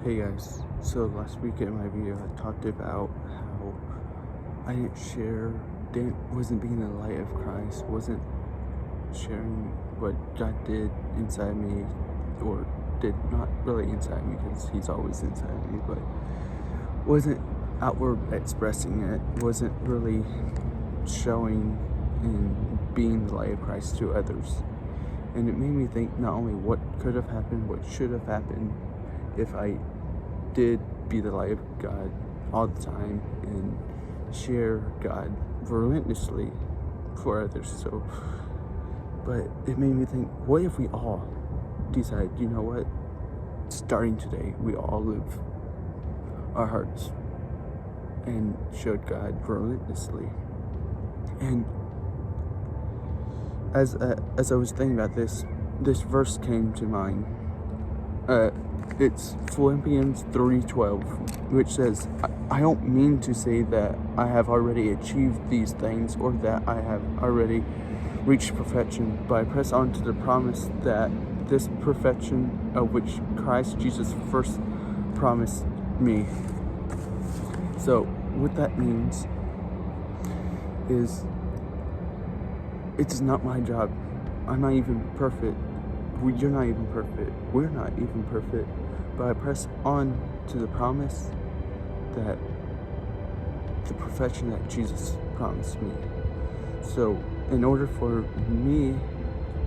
Hey guys, so last week in my video I talked about how I wasn't being the light of Christ, wasn't sharing what God did inside me, or did not really inside me because he's always inside me, but wasn't outward expressing it, wasn't really showing and being the light of Christ to others. And it made me think not only what could have happened, what should have happened if I did be the light of God all the time and share God relentlessly for others. But it made me think, what if we all decide, you know what, starting today, we all live our hearts and showed God relentlessly. And as I was thinking about this verse came to mind. It's Philippians 3:12, which says, I don't mean to say that I have already achieved these things or that I have already reached perfection, but I press on to the promise that this perfection of which Christ Jesus first promised me. So what that means is it's not my job. I'm not even perfect. You're not even perfect. We're not even perfect. But I press on to the promise that the perfection that Jesus promised me. So in order for me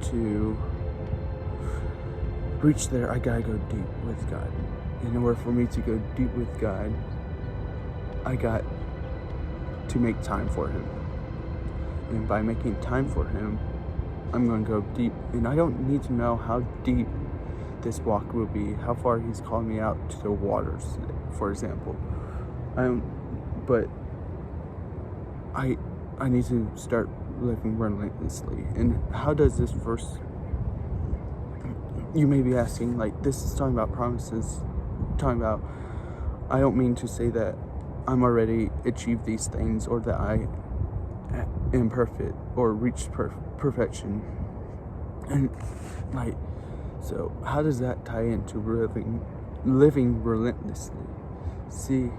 to reach there, I gotta go deep with God. In order for me to go deep with God, I got to make time for him. And by making time for him, I'm going to go deep. And I don't need to know how deep this walk will be, how far he's calling me out to the waters, for example. But I need to start living relentlessly. And how does this verse, you may be asking, like, this is talking about promises, talking about, I don't mean to say that I'm already achieved these things or that I am perfect or reached perfection. And like, so how does that tie into living relentlessly? See,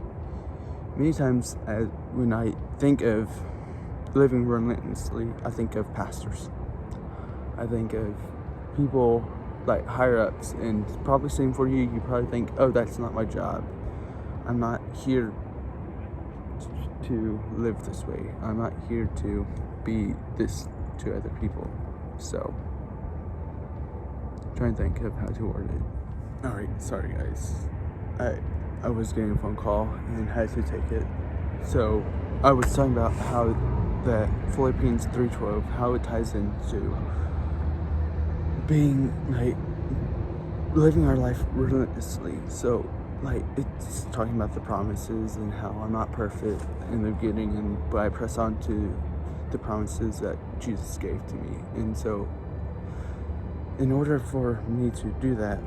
many times when I think of living relentlessly, I think of pastors. I think of people like higher ups, and probably same for you. You probably think, oh, that's not my job. I'm not here to live this way. I'm not here to be this to other people. So try and think of how to word it. Alright, sorry guys. I was getting a phone call and had to take it. So I was talking about how the Philippians 3:12, how it ties into being like living our life relentlessly. So like, it's talking about the promises and how I'm not perfect in the beginning, but I press on to the promises that Jesus gave to me. And so in order for me to do that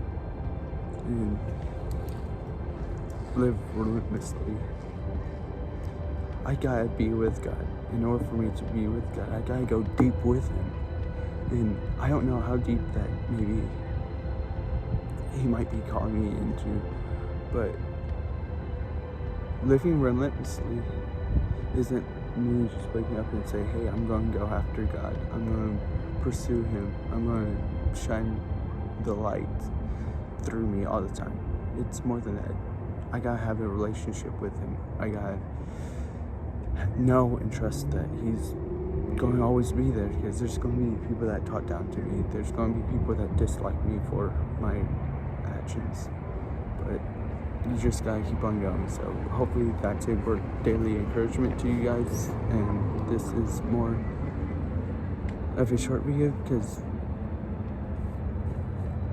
and live relentlessly, I gotta be with God. In order for me to be with God, I gotta go deep with him. And I don't know how deep that maybe he might be calling me into, but living relentlessly isn't me just waking up and say, hey, I'm going to go after God. I'm going to pursue him. I'm going to shine the light through me all the time. It's more than that. I got to have a relationship with him. I got to know and trust that he's going to always be there, because there's going to be people that talk down to me. There's going to be people that dislike me for my actions. But you just gotta keep on going. So hopefully that's a daily encouragement to you guys, and this is more of a short video because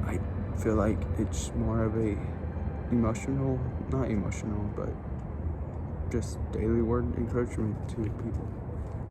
I feel like it's more of a not emotional, but just daily word encouragement to people.